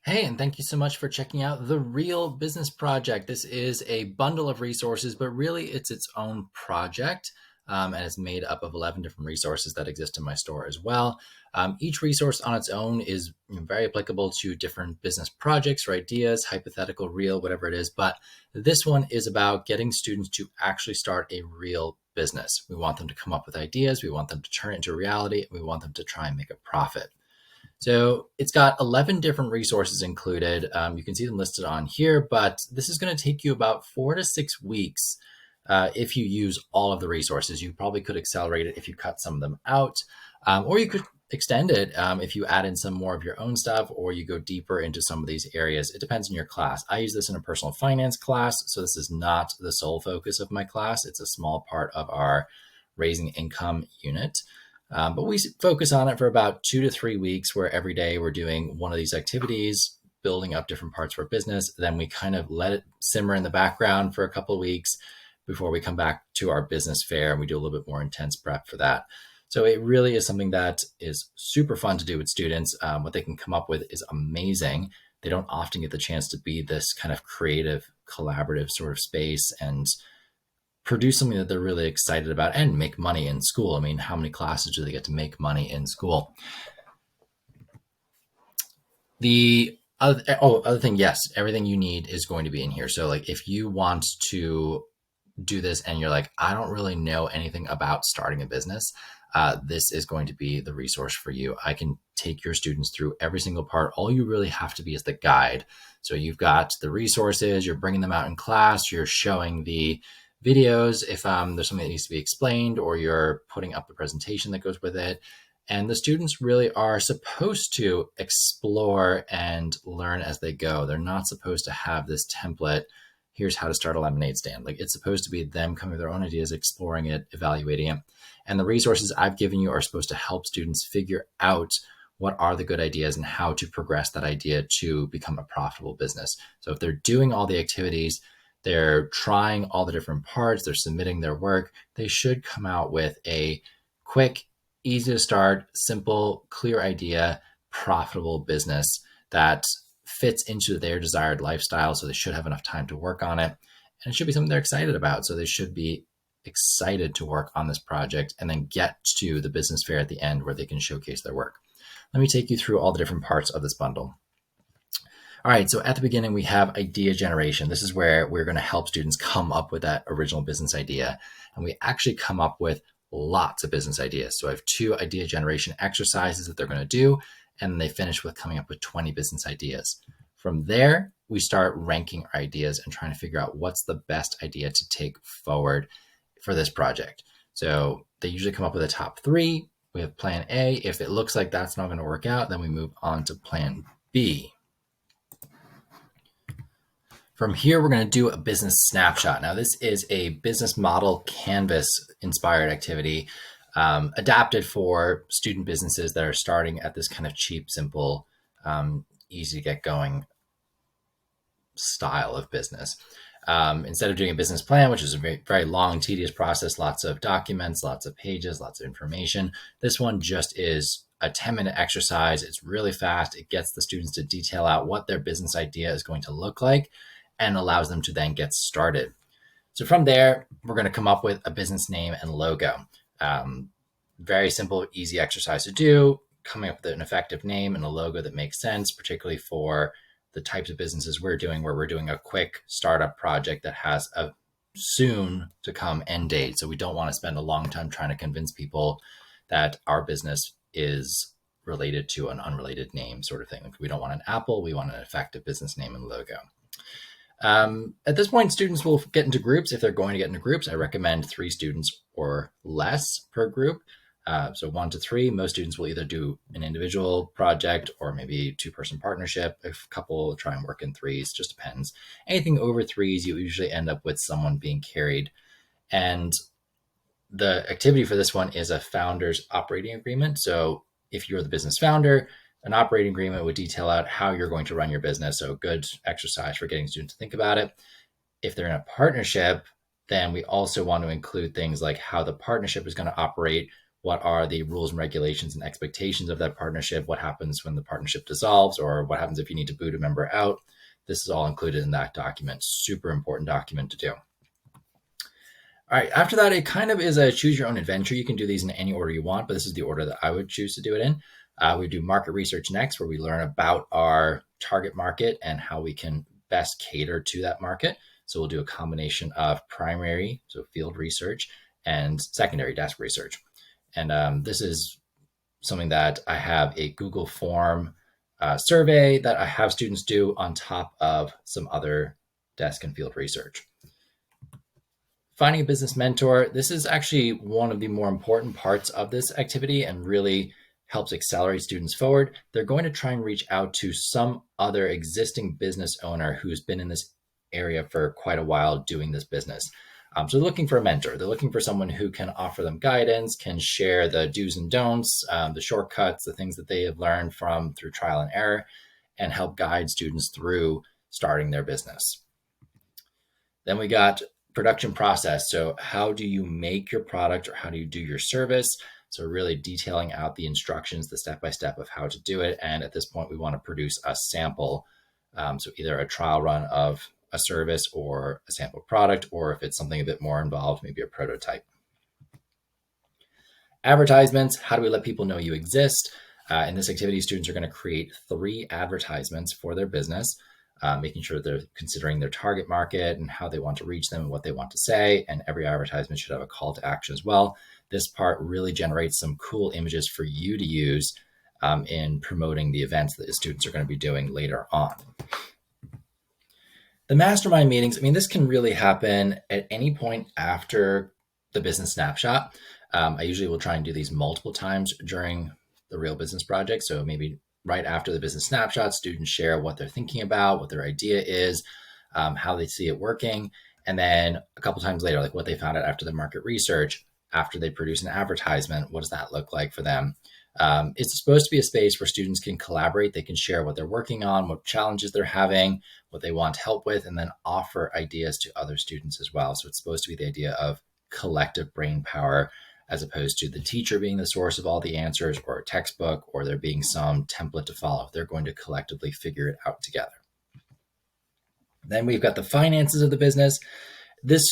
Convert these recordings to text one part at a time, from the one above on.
Hey, and thank you so much for checking out The Real Business Project. This is a bundle of resources, but really it's its own project. And it's made up of 11 different resources that exist in my store as well. Each resource on its own is very applicable to different business projects or ideas, hypothetical, real, whatever it is. But this one is about getting students to actually start a real business. We want them to come up with ideas, we want them to turn it into reality, and we want them to try and make a profit. So it's got 11 different resources included. You can see them listed on here, but this is going to take you about 4 to 6 weeks if you use all of the resources. You probably could accelerate it if you cut some of them out, or you could extend it if you add in some more of your own stuff, or you go deeper into some of these areas. It depends on your class. I use this in a personal finance class, so this is not the sole focus of my class. It's a small part of our raising income unit. But we focus on it for about 2 to 3 weeks, where every day we're doing one of these activities, building up different parts of our business. Then we kind of let it simmer in the background for a couple of weeks before we come back to our business fair, and we do a little bit more intense prep for that. So it really is something that is super fun to do with students. What they can come up with is amazing. They don't often get the chance to be this kind of creative, collaborative sort of space and produce something that they're really excited about and make money in school. I mean, how many classes do they get to make money in school? The other thing, yes, everything you need is going to be in here. So like if you want to do this and you're like, I don't really know anything about starting a business, this is going to be the resource for you. I can take your students through every single part. All you really have to be is the guide. So you've got the resources, you're bringing them out in class, you're showing the videos if there's something that needs to be explained, or you're putting up the presentation that goes with it. And the students really are supposed to explore and learn as they go. They're not supposed to have this template. Here's how to start a lemonade stand. Like, it's supposed to be them coming with their own ideas, exploring it, evaluating it. And the resources I've given you are supposed to help students figure out what are the good ideas and how to progress that idea to become a profitable business. So if they're doing all the activities, they're trying all the different parts, they're submitting their work, they should come out with a quick, easy to start, simple, clear idea, profitable business that fits into their desired lifestyle. So they should have enough time to work on it. And it should be something they're excited about. So they should be excited to work on this project and then get to the business fair at the end where they can showcase their work. Let me take you through all the different parts of this bundle. All right, so at the beginning, we have idea generation. This is where we're going to help students come up with that original business idea. And we actually come up with lots of business ideas. So I have 2 idea generation exercises that they're going to do, and they finish with coming up with 20 business ideas. From there, we start ranking our ideas and trying to figure out what's the best idea to take forward for this project. So they usually come up with a top 3. We have plan A. If it looks like that's not going to work out, then we move on to plan B. From here, we're going to do a business snapshot. Now, this is a business model canvas inspired activity adapted for student businesses that are starting at this kind of cheap, simple, easy to get going style of business. Instead of doing a business plan, which is a very, very long, tedious process, lots of documents, lots of pages, lots of information, this one just is a 10-minute exercise. It's really fast. It gets the students to detail out what their business idea is going to look like and allows them to then get started. So from there, we're going to come up with a business name and logo. Very simple, easy exercise to do, coming up with an effective name and a logo that makes sense, particularly for the types of businesses we're doing, where we're doing a quick startup project that has a soon to come end date. So we don't want to spend a long time trying to convince people that our business is related to an unrelated name sort of thing. Like, we don't want an Apple, we want an effective business name and logo. At this point, students will get into groups. If they're going to get into groups, I recommend 3 students or less per group. So 1 to 3, most students will either do an individual project or maybe 2-person partnership. A couple will try and work in 3s, just depends. Anything over 3s, you usually end up with someone being carried. And the activity for this one is a founder's operating agreement. So if you're the business founder, an operating agreement would detail out how you're going to run your business. So good exercise for getting students to think about it. If they're in a partnership, then we also want to include things like how the partnership is going to operate, what are the rules and regulations and expectations of that partnership, what happens when the partnership dissolves, or what happens if you need to boot a member out. This is all included in that document. Super important document to do. All right, after that, it kind of is a choose your own adventure. You can do these in any order you want, but this is the order that I would choose to do it in. We do market research next, where we learn about our target market and how we can best cater to that market. So we'll do a combination of primary, so field research, and secondary desk research. And this is something that I have a Google form survey that I have students do on top of some other desk and field research. Finding a business mentor. This is actually one of the more important parts of this activity and really helps accelerate students forward. They're going to try and reach out to some other existing business owner who's been in this area for quite a while doing this business. So they're looking for a mentor. They're looking for someone who can offer them guidance, can share the do's and don'ts, the shortcuts, the things that they have learned through trial and error, and help guide students through starting their business. Then we got production process. So how do you make your product, or how do you do your service? So really detailing out the instructions, the step-by-step of how to do it. And at this point, we want to produce a sample. So either a trial run of a service or a sample product, or if it's something a bit more involved, maybe a prototype. Advertisements. How do we let people know you exist? In this activity, students are going to create 3 advertisements for their business, making sure they're considering their target market and how they want to reach them and what they want to say. And every advertisement should have a call to action as well. This part really generates some cool images for you to use in promoting the events that the students are going to be doing later on. The mastermind meetings, this can really happen at any point after the business snapshot. I usually will try and do these multiple times during the real business project. So maybe right after the business snapshot, students share what they're thinking about, what their idea is, how they see it working. And then a couple times later, like what they found out after the market research, after they produce an advertisement, what does that look like for them? It's supposed to be a space where students can collaborate. They can share what they're working on, what challenges they're having, what they want help with, and then offer ideas to other students as well. So it's supposed to be the idea of collective brain power, as opposed to the teacher being the source of all the answers, or a textbook, or there being some template to follow. They're going to collectively figure it out together. Then we've got the finances of the business. This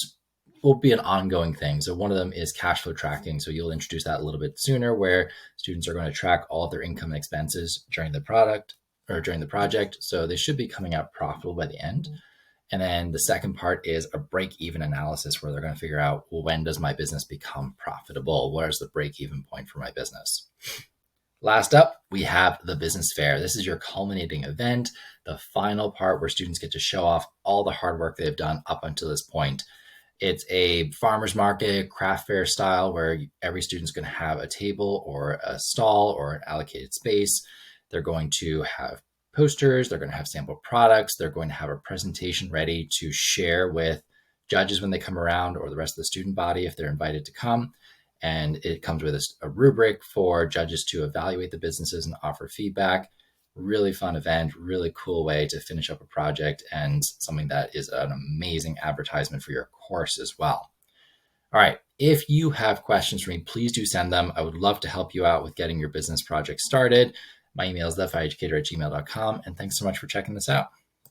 will be an ongoing thing. So one of them is cash flow tracking. So you'll introduce that a little bit sooner, where students are going to track all of their income and expenses during the project. So they should be coming out profitable by the end. And then the second part is a break-even analysis, where they're going to figure out, well, when does my business become profitable? What is the break-even point for my business? Last up, we have the business fair. This is your culminating event, the final part where students get to show off all the hard work they've done up until this point. It's a farmer's market, craft fair style, where every student's going to have a table or a stall or an allocated space. They're going to have posters, they're going to have sample products, they're going to have a presentation ready to share with judges when they come around, or the rest of the student body if they're invited to come. And it comes with a rubric for judges to evaluate the businesses and offer feedback. Really fun event, really cool way to finish up a project, and something that is an amazing advertisement for your course as well. All right, if you have questions for me, please do send them. I would love to help you out with getting your business project started. My email is thefieducator@gmail.com, and thanks so much for checking this out.